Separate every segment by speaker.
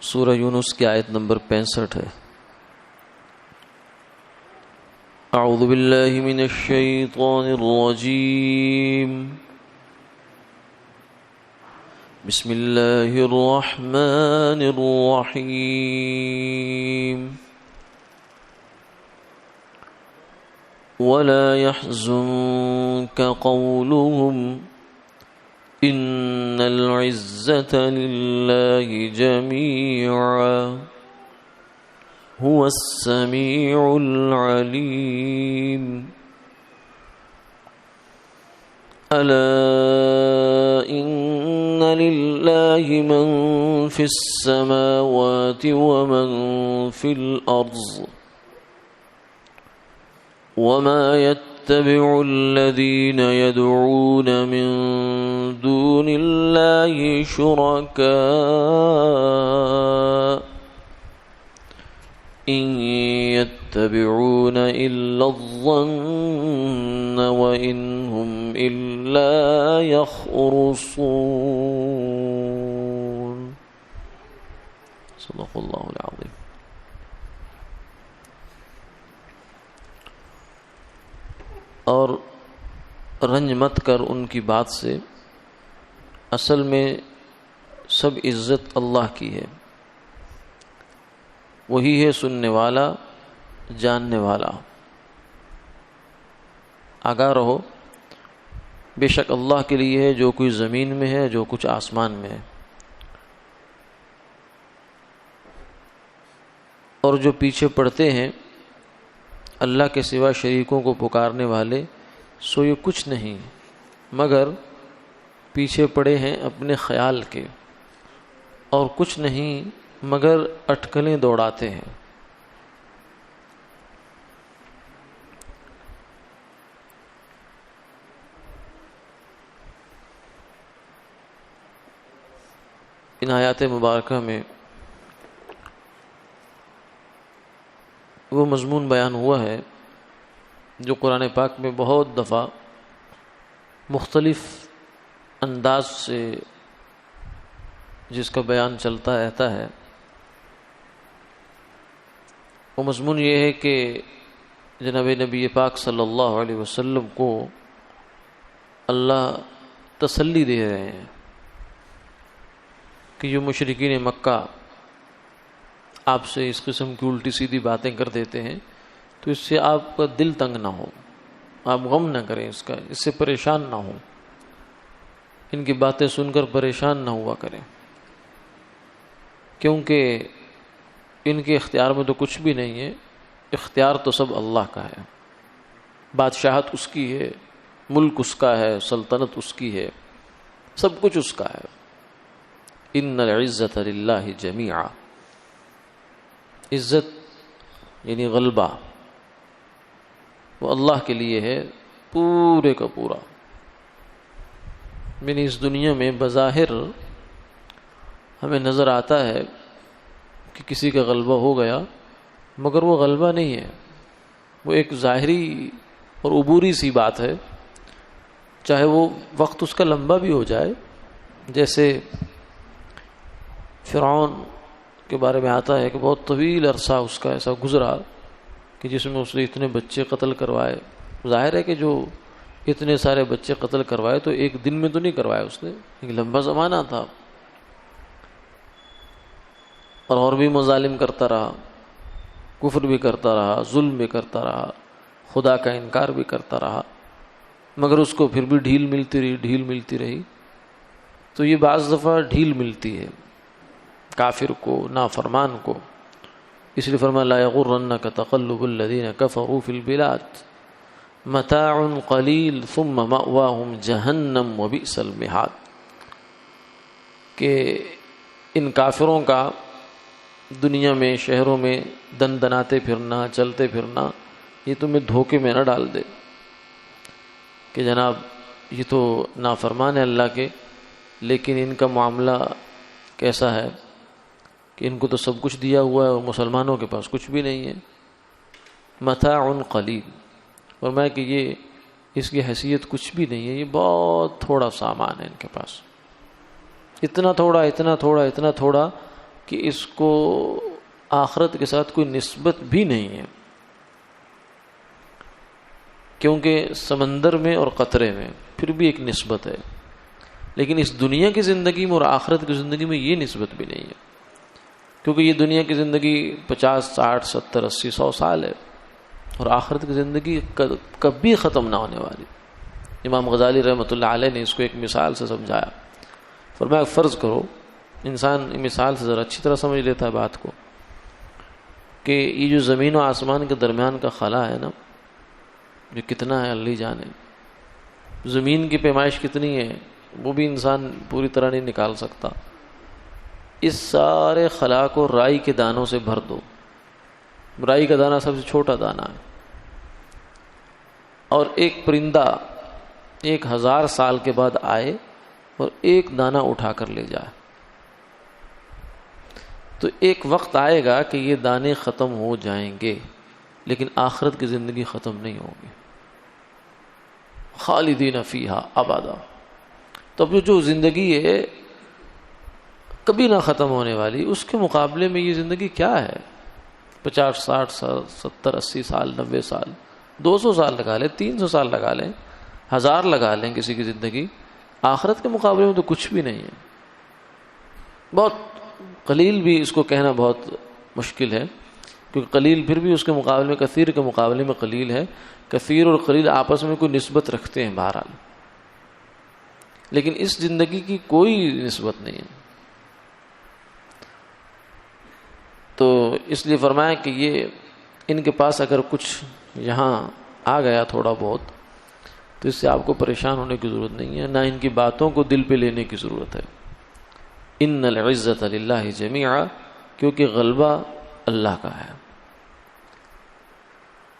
Speaker 1: سورہ یونس کی آیت نمبر 65 ہے۔ اعوذ باللہ من الشیطان الرجیم، بسم اللہ الرحمن الرحیم۔ ولا يحزنك قولهم إن العزة لله جميعا هو السميع العليم۔ ألا إن لله من في السماوات ومن في الأرض وما يتبع الذين يدعون من دون الله شركاء إن يتبعون إلا الظن وإن هم إلا يخرصون۔ صدق الله العظيم۔ اور رنج مت کر ان کی بات سے، اصل میں سب عزت اللہ کی ہے، وہی ہے سننے والا جاننے والا۔ آگاہ رہو، بے شک اللہ کے لیے ہے جو کچھ زمین میں ہے، جو کچھ آسمان میں ہے، اور جو پیچھے پڑتے ہیں اللہ کے سوا شریکوں کو پکارنے والے، سو یہ کچھ نہیں مگر پیچھے پڑے ہیں اپنے خیال کے، اور کچھ نہیں مگر اٹکلیں دوڑاتے ہیں۔ ان آیات مبارکہ میں وہ مضمون بیان ہوا ہے جو قرآن پاک میں بہت دفعہ مختلف انداز سے جس کا بیان چلتا رہتا ہے۔ وہ مضمون یہ ہے کہ جناب نبی پاک صلی اللہ علیہ وسلم کو اللہ تسلی دے رہے ہیں کہ جو مشرکین مکہ آپ سے اس قسم کی الٹی سیدھی باتیں کر دیتے ہیں تو اس سے آپ کا دل تنگ نہ ہو، آپ غم نہ کریں، اس سے پریشان نہ ہوں، ان کی باتیں سن کر پریشان نہ ہوا کریں، کیونکہ ان کے اختیار میں تو کچھ بھی نہیں ہے، اختیار تو سب اللہ کا ہے، بادشاہت اس کی ہے، ملک اس کا ہے، سلطنت اس کی ہے، سب کچھ اس کا ہے۔ ان العزت للہ جمیعا، عزت یعنی غلبہ وہ اللہ کے لیے ہے پورے کا پورا۔ یعنی اس دنیا میں بظاہر ہمیں نظر آتا ہے کہ کسی کا غلبہ ہو گیا، مگر وہ غلبہ نہیں ہے، وہ ایک ظاہری اور عبوری سی بات ہے، چاہے وہ وقت اس کا لمبا بھی ہو جائے، جیسے فرعون کے بارے میں آتا ہے کہ بہت طویل عرصہ اس کا ایسا گزرا کہ جس میں اس نے اتنے بچے قتل کروائے۔ ظاہر ہے کہ جو اتنے سارے بچے قتل کروائے تو ایک دن میں تو نہیں کروائے اس نے، ایک لمبا زمانہ تھا، اور بھی مظالم کرتا رہا، کفر بھی کرتا رہا، ظلم بھی کرتا رہا، خدا کا انکار بھی کرتا رہا، مگر اس کو پھر بھی ڈھیل ملتی رہی۔ تو یہ بعض دفعہ ڈھیل ملتی ہے کافر کو، نافرمان کو، اس لیے فرمایا لا یغرنک تقلب الذین کفروا فی البلاد متاع قلیل ثم مأواہم جہنم وبئس المہاد، کہ ان کافروں کا دنیا میں شہروں میں دن دناتے پھرنا، چلتے پھرنا، یہ تمہیں دھوکے میں نہ ڈال دے کہ جناب یہ تو نافرمان ہے اللہ کے، لیکن ان کا معاملہ کیسا ہے کہ ان کو تو سب کچھ دیا ہوا ہے اور مسلمانوں کے پاس کچھ بھی نہیں ہے۔ متاع قلیل، فرمایا کہ یہ اس کی حیثیت کچھ بھی نہیں ہے، یہ بہت تھوڑا سامان ہے ان کے پاس، اتنا تھوڑا کہ اس کو آخرت کے ساتھ کوئی نسبت بھی نہیں ہے، کیونکہ سمندر میں اور قطرے میں پھر بھی ایک نسبت ہے، لیکن اس دنیا کی زندگی میں اور آخرت کی زندگی میں یہ نسبت بھی نہیں ہے، کیونکہ یہ دنیا کی زندگی 50 60 70 80 100 سال ہے، اور آخرت کی زندگی کبھی ختم نہ ہونے والی۔ امام غزالی رحمۃ اللہ علیہ نے اس کو ایک مثال سے سمجھایا، فرمایا فرض کرو، انسان مثال سے ذرا اچھی طرح سمجھ لیتا ہے بات کو، کہ یہ جو زمین و آسمان کے درمیان کا خلا ہے نا، جو کتنا ہے اللہ جانے، زمین کی پیمائش کتنی ہے وہ بھی انسان پوری طرح نہیں نکال سکتا، اس سارے خلا کو رائی کے دانوں سے بھر دو، رائی کا دانہ سب سے چھوٹا دانہ ہے، اور ایک پرندہ 1000 سال کے بعد آئے اور ایک دانہ اٹھا کر لے جائے، تو ایک وقت آئے گا کہ یہ دانے ختم ہو جائیں گے، لیکن آخرت کی زندگی ختم نہیں ہوگی، خالدین فیہا ابدا۔ تو اب جو زندگی ہے کبھی نہ ختم ہونے والی، اس کے مقابلے میں یہ زندگی کیا ہے؟ 50 60 70 80 سال 90 سال 200 سال لگا لیں، 300 سال لگا لیں، 1000 لگا لیں کسی کی زندگی، آخرت کے مقابلے میں تو کچھ بھی نہیں ہے، بہت قلیل بھی اس کو کہنا بہت مشکل ہے، کیونکہ قلیل پھر بھی اس کے مقابلے میں کثیر کے مقابلے میں قلیل ہے، کثیر اور قلیل آپس میں کوئی نسبت رکھتے ہیں بہرحال، لیکن اس زندگی کی کوئی نسبت نہیں ہے۔ تو اس لیے فرمایا کہ یہ ان کے پاس اگر کچھ یہاں آ گیا تھوڑا بہت تو اس سے آپ کو پریشان ہونے کی ضرورت نہیں ہے، نہ ان کی باتوں کو دل پہ لینے کی ضرورت ہے۔ ان العزت للہ جمیعا، کیونکہ غلبہ اللہ کا ہے،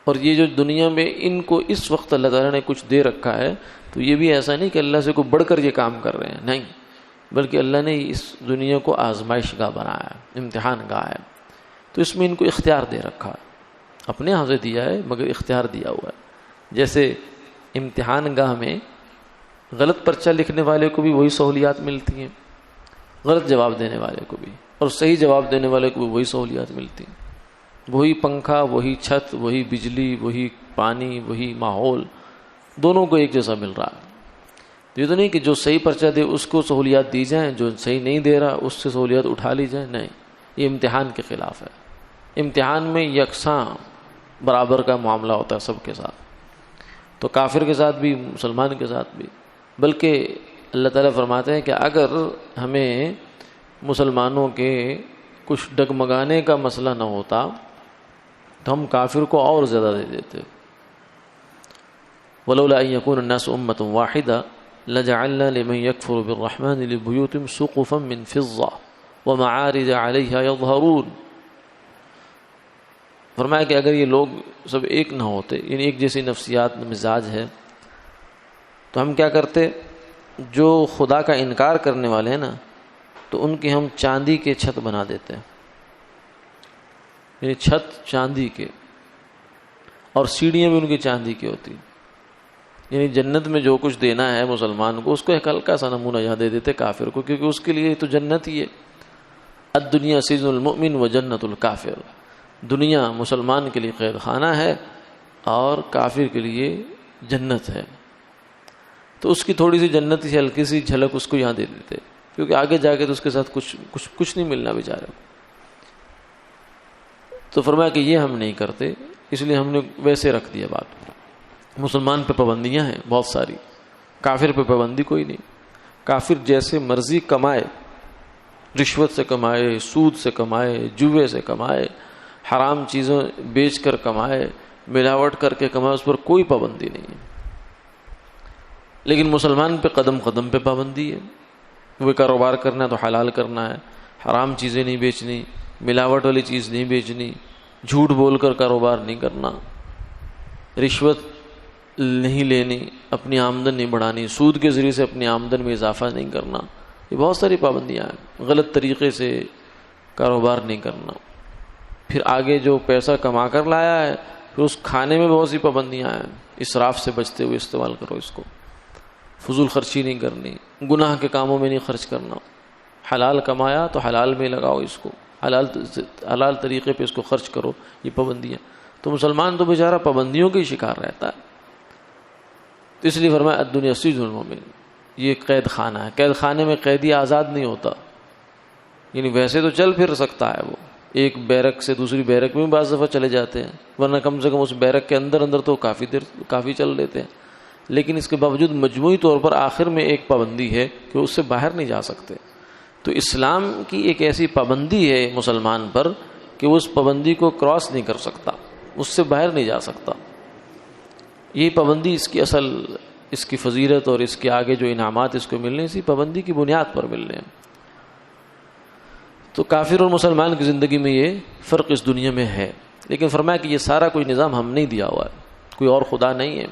Speaker 1: اور یہ جو دنیا میں ان کو اس وقت اللہ تعالیٰ نے کچھ دے رکھا ہے، تو یہ بھی ایسا نہیں کہ اللہ سے کوئی بڑھ کر یہ کام کر رہے ہیں، نہیں، بلکہ اللہ نے اس دنیا کو آزمائش گاہ بنایا ہے، امتحان گاہ ہے، تو اس میں ان کو اختیار دے رکھا ہے، اپنے ہاں سے دیا ہے مگر اختیار دیا ہوا ہے۔ جیسے امتحان گاہ میں غلط پرچہ لکھنے والے کو بھی وہی سہولیات ملتی ہیں، غلط جواب دینے والے کو بھی، اور صحیح جواب دینے والے کو بھی وہی سہولیات ملتی ہیں، وہی پنکھا، وہی چھت، وہی بجلی، وہی پانی، وہی ماحول، دونوں کو ایک جیسا مل رہا ہے۔ یہ تو نہیں کہ جو صحیح پرچہ دے اس کو سہولیات دی جائیں، جو صحیح نہیں دے رہا اس سے سہولیات اٹھا لی جائیں، نہیں، یہ امتحان کے خلاف ہے۔ امتحان میں یکساں برابر کا معاملہ ہوتا ہے سب کے ساتھ، تو کافر کے ساتھ بھی، مسلمان کے ساتھ بھی، بلکہ اللہ تعالیٰ فرماتے ہیں کہ اگر ہمیں مسلمانوں کے کچھ ڈگمگانے کا مسئلہ نہ ہوتا تو ہم کافر کو اور زیادہ دے دیتے۔ وَلَوْلَا أَن يَكُونَ النَّاسُ أُمَّةً وَاحِدَةً لَجَعَلْنَا لِمَن يَكْفُرُ بِالرَّحْمَنِ لِبُيُوتِهِمْ سُقُفًا مِّن فِضَّةٍ وَمَعَارِجَ عَلَيْهَا يَظْهَرُونَ۔ فرمایا کہ اگر یہ لوگ سب ایک نہ ہوتے، یعنی ایک جیسی نفسیات مزاج ہے، تو ہم کیا کرتے، جو خدا کا انکار کرنے والے ہیں نا، تو ان کی ہم چاندی کے چھت بنا دیتے ہیں، یعنی چھت چاندی کے، اور سیڑھیاں بھی ان کی چاندی کی ہوتی، یعنی جنت میں جو کچھ دینا ہے مسلمان کو اس کو ایک ہلکا سا نمونہ یہاں دے دیتے کافر کو، کیونکہ اس کے لیے تو جنت ہی ہے۔ الدنیا سجن المؤمن و جنت الکافر، دنیا مسلمان کے لیے قید خانہ ہے اور کافر کے لیے جنت ہے، تو اس کی تھوڑی سی جنت سے ہلکی سی جھلک اس کو یہاں دے دیتے، کیونکہ آگے جا کے تو اس کے ساتھ کچھ نہیں ملنا بیچارے۔ تو فرمایا کہ یہ ہم نہیں کرتے، اس لیے ہم نے ویسے رکھ دیا بات۔ مسلمان پہ پابندیاں ہیں بہت ساری، کافر پہ پابندی کوئی نہیں۔ کافر جیسے مرضی کمائے، رشوت سے کمائے، سود سے کمائے، جوے سے کمائے، حرام چیزوں بیچ کر کمائے، ملاوٹ کر کے کمائے، اس پر کوئی پابندی نہیں ہے۔ لیکن مسلمان پہ قدم قدم پہ پابندی ہے، وہ کاروبار کرنا ہے تو حلال کرنا ہے، حرام چیزیں نہیں بیچنی، ملاوٹ والی چیز نہیں بیچنی، جھوٹ بول کر کاروبار نہیں کرنا، رشوت نہیں لینی، اپنی آمدن نہیں بڑھانی، سود کے ذریعے سے اپنی آمدن میں اضافہ نہیں کرنا، یہ بہت ساری پابندیاں ہیں۔ غلط طریقے سے کاروبار نہیں کرنا، پھر آگے جو پیسہ کما کر لایا ہے پھر اس کھانے میں بہت سی پابندیاں ہیں، اسراف سے بچتے ہوئے استعمال کرو اس کو، فضول خرچی نہیں کرنی، گناہ کے کاموں میں نہیں خرچ کرنا، حلال کمایا تو حلال میں لگاؤ اس کو، حلال طریقے پہ اس کو خرچ کرو، یہ پابندیاں. تو مسلمان تو بیچارہ پابندیوں کا ہی شکار رہتا ہے. تو اس لیے فرمایا الدنیا سجن المؤمن، یہ قید خانہ ہے. قید خانے میں قیدی آزاد نہیں ہوتا، یعنی ویسے تو چل پھر سکتا ہے، وہ ایک بیرک سے دوسری بیرک میں بعض دفعہ چلے جاتے ہیں، ورنہ کم سے کم اس بیرک کے اندر تو کافی چل لیتے ہیں. لیکن اس کے باوجود مجموعی طور پر آخر میں ایک پابندی ہے کہ اس سے باہر نہیں جا سکتے. تو اسلام کی ایک ایسی پابندی ہے مسلمان پر کہ وہ اس پابندی کو کراس نہیں کر سکتا، اس سے باہر نہیں جا سکتا. یہی پابندی اس کی اصل، اس کی فضیلت اور اس کے آگے جو انعامات اس کو ملنے، اسی پابندی کی بنیاد پر ملنے ہیں. تو کافر اور مسلمان کی زندگی میں یہ فرق اس دنیا میں ہے. لیکن فرمایا کہ یہ سارا کوئی نظام ہم نہیں دیا ہوا ہے، کوئی اور خدا نہیں ہے.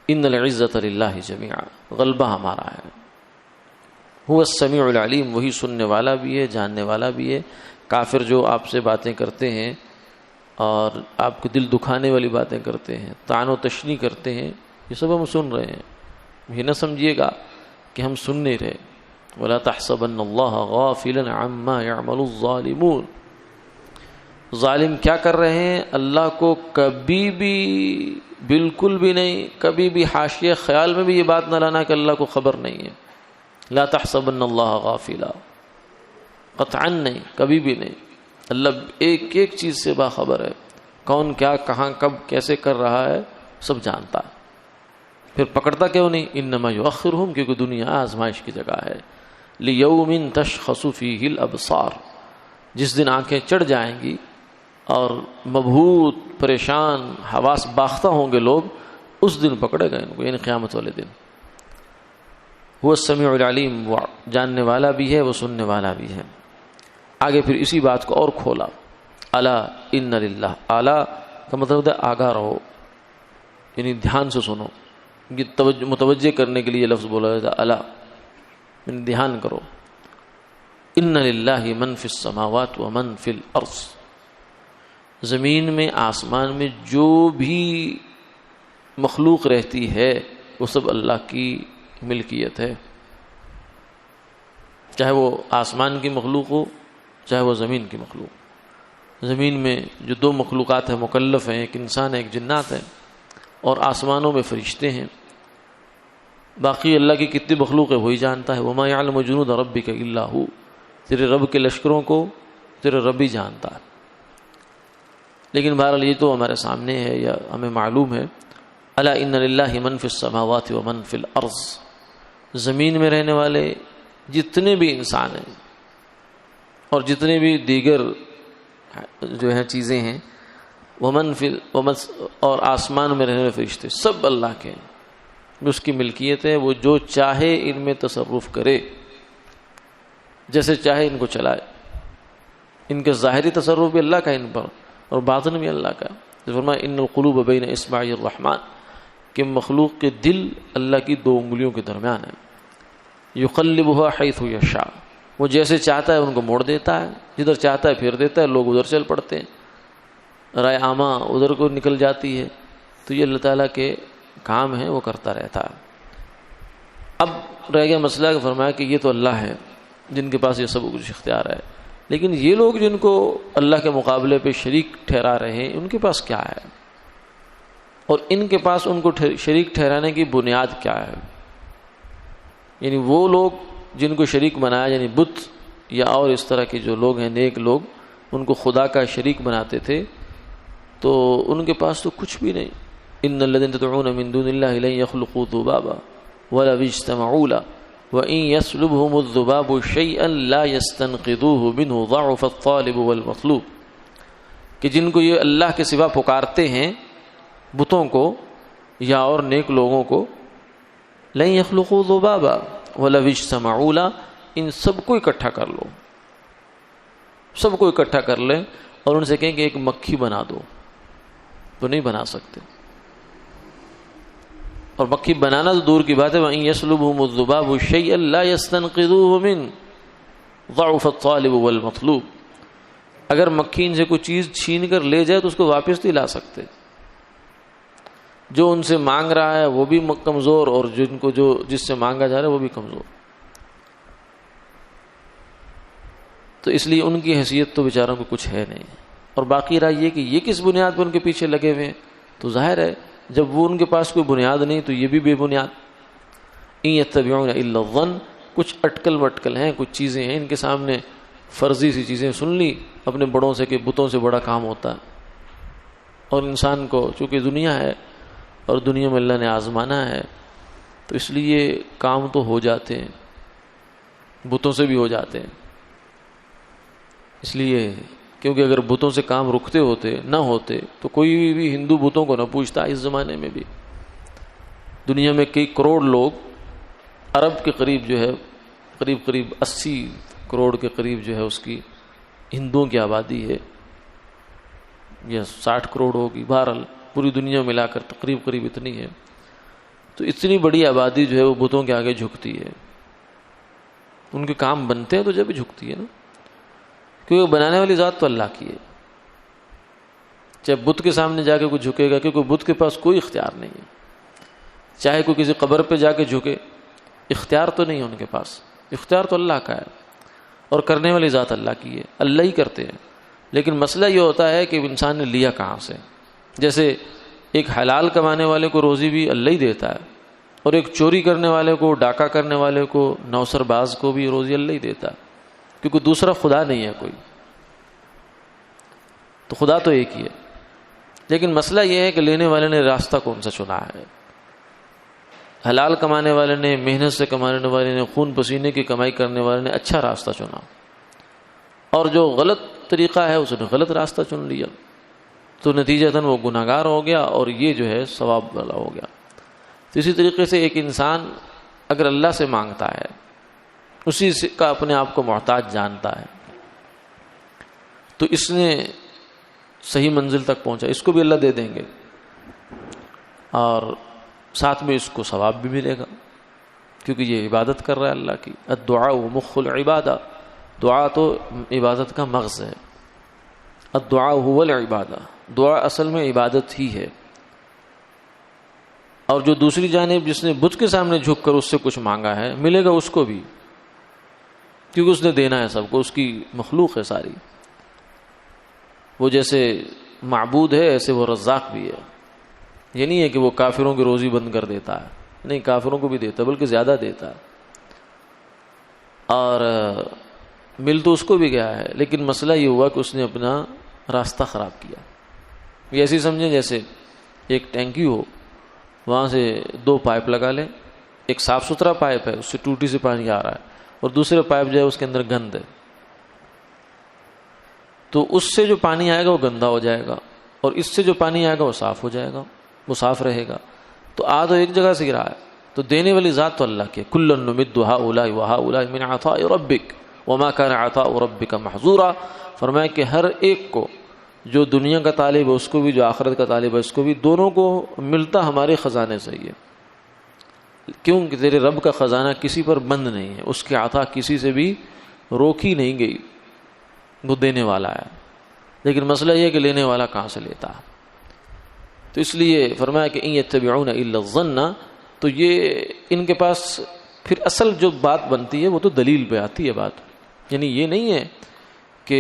Speaker 1: ان العزت للہ جمیعا، غلبہ ہمارا ہے. هو السمیع العلیم، وہی سننے والا بھی ہے، جاننے والا بھی ہے. کافر جو آپ سے باتیں کرتے ہیں اور آپ کو دل دکھانے والی باتیں کرتے ہیں، طعن و تشنیع کرتے ہیں، یہ سب ہم سن رہے ہیں. یہ نہ سمجھیے گا کہ ہم سن نہیں رہے. ولا تحسبن اللہ غافلا عما يعمل الظالمون، ظالم کیا کر رہے ہیں اللہ کو کبھی بھی، بالکل بھی نہیں، کبھی بھی حاشیہ خیال میں بھی یہ بات نہ لانا کہ اللہ کو خبر نہیں ہے. لا تحسبن اللہ غافلا، قطعا نہیں، کبھی بھی نہیں. اللہ ایک ایک چیز سے باخبر ہے، کون کیا کہاں کب کیسے کر رہا ہے سب جانتا ہے. پھر پکڑتا کیوں نہیں؟ انما یؤخرہم، کیونکہ دنیا آزمائش کی جگہ ہے. لیوم تشخص فیہ الابصار، جس دن آنکھیں چڑھ جائیں گی اور مبہوت پریشان حواس باختہ ہوں گے لوگ، اس دن پکڑے گا ان کو، یعنی قیامت والے دن. وہ السمیع العلیم، وہ جاننے والا بھی ہے، وہ سننے والا بھی ہے. آگے پھر اسی بات کو اور کھولا، الا ان للہ. الا کا مطلب ہوتا ہے آگاہ رہو، یعنی دھیان سے سنو. یہ متوجہ کرنے کے لیے لفظ بولا جاتا ہے الا، یعنی دھیان کرو. ان للہ من فی السماوات و من فی الارض، زمین میں آسمان میں جو بھی مخلوق رہتی ہے وہ سب اللہ کی ملکیت ہے. چاہے وہ آسمان کی مخلوق ہو، چاہے وہ زمین کی مخلوق. زمین میں جو دو مخلوقات ہیں مکلف ہیں، ایک انسان ہے ایک جنات ہے، اور آسمانوں میں فرشتے ہیں. باقی اللہ کی کتنی مخلوق ہے وہی جانتا ہے. وما یعلم جنود ربک الا ہو، تیرے رب کے لشکروں کو تیرے رب ہی جانتا ہے. لیکن بہرحال یہ تو ہمارے سامنے ہے یا ہمیں معلوم ہے. الا ان للہ من فی السماوات و من فی الارض، زمین میں رہنے والے جتنے بھی انسان ہیں اور جتنے بھی دیگر جو ہیں چیزیں ہیں، ومن فی اور آسمان میں رہنے والے فرشتے، سب اللہ کے ہیں، اس کی ملکیت ہے. وہ جو چاہے ان میں تصرف کرے، جیسے چاہے ان کو چلائے. ان کے ظاہری تصرف بھی اللہ کا ان پر، اور باطن بھی اللہ کا. فرمایا ان القلوب بین اصبعی الرحمن، کہ مخلوق کے دل اللہ کی دو انگلیوں کے درمیان ہے. یقلبها حیث یشاء، وہ جیسے چاہتا ہے ان کو موڑ دیتا ہے، جدھر چاہتا ہے پھیر دیتا ہے، لوگ ادھر چل پڑتے ہیں، رائے عامہ ادھر کو نکل جاتی ہے. تو یہ اللہ تعالیٰ کے کام ہیں، وہ کرتا رہتا ہے. اب رہ گیا مسئلہ کہ فرمایا کہ یہ تو اللہ ہے جن کے پاس یہ سب کچھ اختیار ہے، لیکن یہ لوگ جن کو اللہ کے مقابلے پہ شریک ٹھہرا رہے ہیں، ان کے پاس کیا ہے؟ اور ان کے پاس ان کو شریک ٹھہرانے کی بنیاد کیا ہے؟ یعنی وہ لوگ جن کو شریک بنایا، یعنی بت یا اور اس طرح کے جو لوگ ہیں نیک لوگ، ان کو خدا کا شریک بناتے تھے، تو ان کے پاس تو کچھ بھی نہیں. ان الذین تدعون من دون اللہ لن یخلقوا ذبابا ولو اجتمعوا له وان يسلبهم الذباب شيئا لا يستنقذوه منه ضعف الطالب والمطلوب، کہ جن کو یہ اللہ کے سوا پکارتے ہیں، بتوں کو یا اور نیک لوگوں کو، لن یخلقوا ذبابا ولو اجتمعوا له، ان سب کو اکٹھا کر لو، سب کو اکٹھا کر لیں اور ان سے کہیں کہ ایک مکھی بنا دو، تو نہیں بنا سکتے. اور مکھی بنانا تو دور کی بات ہے. وَإِن يَسْلُبْهُمُ الذُّبَابُ شَيْئًا لَا يَسْتَنقِذُوهُ مِنْهُ ضَعُفَ الطَّالِبُ وَالْمَطْلُوبُ، اگر مکھی ان سے کوئی چیز چھین کر لے جائے تو اس کو واپس نہیں لا سکتے. جو ان سے مانگ رہا ہے وہ بھی کمزور، اور جن کو جو جس سے مانگا جا رہا ہے وہ بھی کمزور. تو اس لیے ان کی حیثیت تو بیچاروں کو کچھ ہے نہیں. اور باقی رہا یہ کہ یہ کس بنیاد پر ان کے پیچھے لگے ہوئے ہیں، تو ظاہر ہے جب وہ ان کے پاس کوئی بنیاد نہیں تو یہ بھی بے بنیاد. ان یتبعون الا الظن، کچھ اٹکل وٹکل ہیں، کچھ چیزیں ہیں ان کے سامنے، فرضی سی چیزیں سن لی اپنے بڑوں سے کہ بتوں سے بڑا کام ہوتا ہے. اور انسان کو چونکہ دنیا ہے اور دنیا میں اللہ نے آزمانا ہے تو اس لیے کام تو ہو جاتے ہیں، بتوں سے بھی ہو جاتے ہیں. اس لیے کیونکہ اگر بتوں سے کام رکتے ہوتے نہ ہوتے تو کوئی بھی ہندو بتوں کو نہ پوچھتا. اس زمانے میں بھی دنیا میں کئی کروڑ لوگ، عرب کے قریب جو ہے قریب 80 کروڑ کے قریب جو ہے اس کی ہندوؤں کی آبادی ہے، یا 60 کروڑ ہوگی، بہرحال پوری دنیا ملا کر قریب اتنی ہے. تو اتنی بڑی آبادی جو ہے وہ بتوں کے آگے جھکتی ہے. ان کے کام بنتے ہیں تو جب بھی جھکتی ہے نا، کیونکہ بنانے والی ذات تو اللہ کی ہے. چاہے بت کے سامنے جا کے کوئی جھکے گا، کیونکہ بت کے پاس کوئی اختیار نہیں ہے. چاہے کوئی کسی قبر پہ جا کے جھکے، اختیار تو نہیں ہے ان کے پاس، اختیار تو اللہ کا ہے. اور کرنے والی ذات اللہ کی ہے، اللہ ہی کرتے ہیں. لیکن مسئلہ یہ ہوتا ہے کہ انسان نے لیا کہاں سے. جیسے ایک حلال کمانے والے کو روزی بھی اللہ ہی دیتا ہے، اور ایک چوری کرنے والے کو، ڈاکہ کرنے والے کو، نوسر باز کو بھی روزی اللہ ہی دیتا ہے، کیونکہ دوسرا خدا نہیں ہے کوئی. تو خدا تو ایک ہی ہے. لیکن مسئلہ یہ ہے کہ لینے والے نے راستہ کون سا چنا ہے. حلال کمانے والے نے، محنت سے کمانے والے نے، خون پسینے کی کمائی کرنے والے نے اچھا راستہ چنا، اور جو غلط طریقہ ہے اس نے غلط راستہ چن لیا، تو نتیجتاً وہ گناہگار ہو گیا اور یہ جو ہے ثواب والا ہو گیا. تو اسی طریقے سے ایک انسان اگر اللہ سے مانگتا ہے، اسی کا اپنے آپ کو محتاج جانتا ہے، تو اس نے صحیح منزل تک پہنچا، اس کو بھی اللہ دے دیں گے اور ساتھ میں اس کو ثواب بھی ملے گا، کیونکہ یہ عبادت کر رہا ہے اللہ کی. الدعاء مخ العبادہ، دعا تو عبادت کا مغز ہے. الدعاء هو العبادہ، دعا اصل میں عبادت ہی ہے. اور جو دوسری جانب جس نے بت کے سامنے جھک کر اس سے کچھ مانگا ہے، ملے گا اس کو بھی، کیونکہ اس نے دینا ہے سب کو، اس کی مخلوق ہے ساری. وہ جیسے معبود ہے ایسے وہ رزاق بھی ہے. یہ نہیں ہے کہ وہ کافروں کی روزی بند کر دیتا ہے، نہیں، کافروں کو بھی دیتا ہے، بلکہ زیادہ دیتا ہے. اور مل تو اس کو بھی گیا ہے، لیکن مسئلہ یہ ہوا کہ اس نے اپنا راستہ خراب کیا. یہ ایسی سمجھیں جیسے ایک ٹینکی ہو، وہاں سے 2 پائپ لگا لیں. ایک صاف ستھرا پائپ ہے، اس سے ٹوٹی سے پانی آ رہا ہے، اور دوسرے پائپ جو ہے اس کے اندر گند ہے. تو اس سے جو پانی آئے گا وہ گندا ہو جائے گا، اور اس سے جو پانی آئے گا وہ صاف ہو جائے گا، وہ صاف رہے گا. تو تو ایک جگہ سے گرا ہے. تو دینے والی ذات تو اللہ کی ہے. کلا نمد ہؤلاء وہؤلاء من عطاء ربک وما كان عطاء ربک محظورا. فرمایا کہ ہر ایک کو، جو دنیا کا طالب ہے اس کو بھی، جو آخرت کا طالب ہے اس کو بھی، دونوں کو ملتا ہمارے خزانے سے ہی ہے. کیونکہ تیرے رب کا خزانہ کسی پر بند نہیں ہے، اس کی عطا کسی سے بھی روکی نہیں گئی، وہ دینے والا ہے. لیکن مسئلہ یہ ہے کہ لینے والا کہاں سے لیتا ہے. تو اس لیے فرمایا کہ ان یتبعون الا الظن، تو یہ ان کے پاس پھر اصل جو بات بنتی ہے وہ تو دلیل پہ آتی ہے بات. یعنی یہ نہیں ہے کہ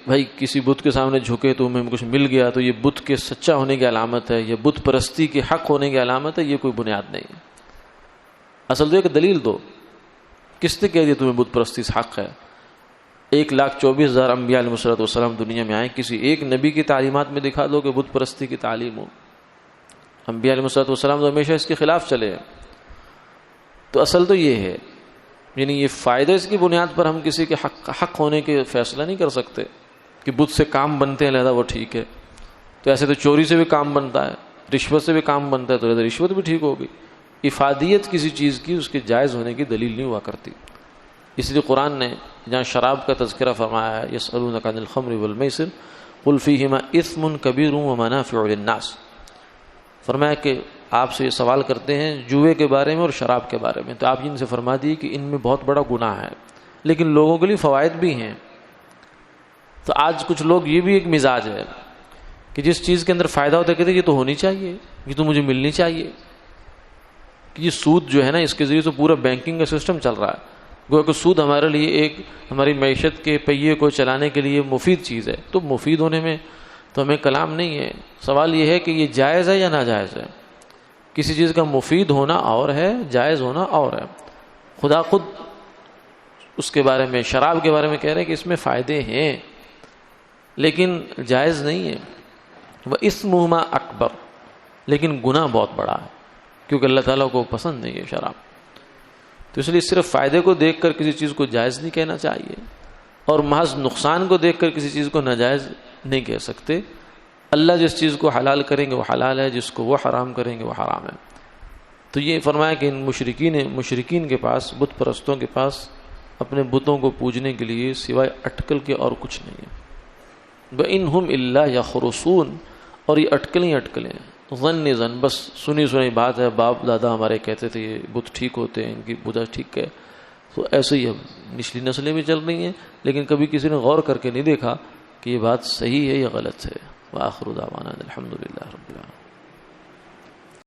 Speaker 1: بھائی کسی بت کے سامنے جھکے تو ہمیں کچھ مل گیا تو یہ بت کے سچا ہونے کی علامت ہے، یہ بت پرستی کے حق ہونے کی علامت ہے. یہ کوئی بنیاد نہیں ہے. اصل تو ایک دلیل دو. کس نے کہہ دیا تمہیں بت پرستی سے حق ہے؟ 1,24,000 انبیاء علیہ السلام دنیا میں آئے، کسی ایک نبی کی تعلیمات میں دکھا دو کہ بت پرستی کی تعلیم ہو. انبیاء علیہ السلام تو ہمیشہ اس کے خلاف چلے ہیں. تو اصل تو یہ ہے، یعنی یہ فائدہ اس کی بنیاد پر ہم کسی کے حق ہونے کے فیصلہ نہیں کر سکتے کہ بت سے کام بنتے ہیں لہذا وہ ٹھیک ہے. تو ایسے تو چوری سے بھی کام بنتا ہے، رشوت سے بھی کام بنتا ہے، تو لہذا رشوت بھی ٹھیک ہوگی. افادیت کسی چیز کی اس کے جائز ہونے کی دلیل نہیں ہوا کرتی. اس لیے قرآن نے جہاں شراب کا تذکرہ فرمایا ہے، یسألونک عن الخمر والمیسر قل فیہما اثم کبیر ومنافع للناس، فرمایا کہ آپ سے یہ سوال کرتے ہیں جوئے کے بارے میں اور شراب کے بارے میں، تو آپ ان سے فرما دیے کہ ان میں بہت بڑا گناہ ہے لیکن لوگوں کے لیے فوائد بھی ہیں. تو آج کچھ لوگ، یہ بھی ایک مزاج ہے کہ جس چیز کے اندر فائدہ ہوتا ہے کہتے ہیں یہ تو ہونی چاہیے، یہ تو مجھے ملنی چاہیے. کہ یہ سود جو ہے نا، اس کے ذریعے تو پورا بینکنگ کا سسٹم چل رہا ہے. گویا کہ سود ہمارے لیے ایک ہماری معیشت کے پہیے کو چلانے کے لیے مفید چیز ہے، تو مفید ہونے میں تو ہمیں کلام نہیں ہے. سوال یہ ہے کہ یہ جائز ہے یا ناجائز ہے. کسی چیز کا مفید ہونا اور ہے، جائز ہونا اور ہے. خدا خود اس کے بارے میں، شراب کے بارے میں کہہ رہے ہیں کہ اس میں فائدے ہیں لیکن جائز نہیں ہے. وَإِثْمُهُمَا اکبر، لیکن گناہ بہت بڑا ہے کیونکہ اللہ تعالیٰ کو پسند نہیں ہے شراب. تو اس لیے صرف فائدے کو دیکھ کر کسی چیز کو جائز نہیں کہنا چاہیے، اور محض نقصان کو دیکھ کر کسی چیز کو ناجائز نہیں کہہ سکتے. اللہ جس چیز کو حلال کریں گے وہ حلال ہے، جس کو وہ حرام کریں گے وہ حرام ہے. تو یہ فرمایا کہ ان مشرکین کے پاس، بت پرستوں کے پاس اپنے بتوں کو پوجنے کے لیے سوائے اٹکل کے اور کچھ نہیں ہے. وَإِنْهُمْ إِلَّا يَخْرُصُونَ، اور یہ اٹکلیں ظن، بس سنی بات ہے، باپ دادا ہمارے کہتے تھے یہ بت ٹھیک ہوتے ہیں، ان کی پوجا ٹھیک ہے. تو ایسے ہی اب نچلی نسلیں بھی چل رہی ہیں، لیکن کبھی کسی نے غور کر کے نہیں دیکھا کہ یہ بات صحیح ہے یا غلط ہے. وآخر دعوانا الحمد للہ رب العالمین.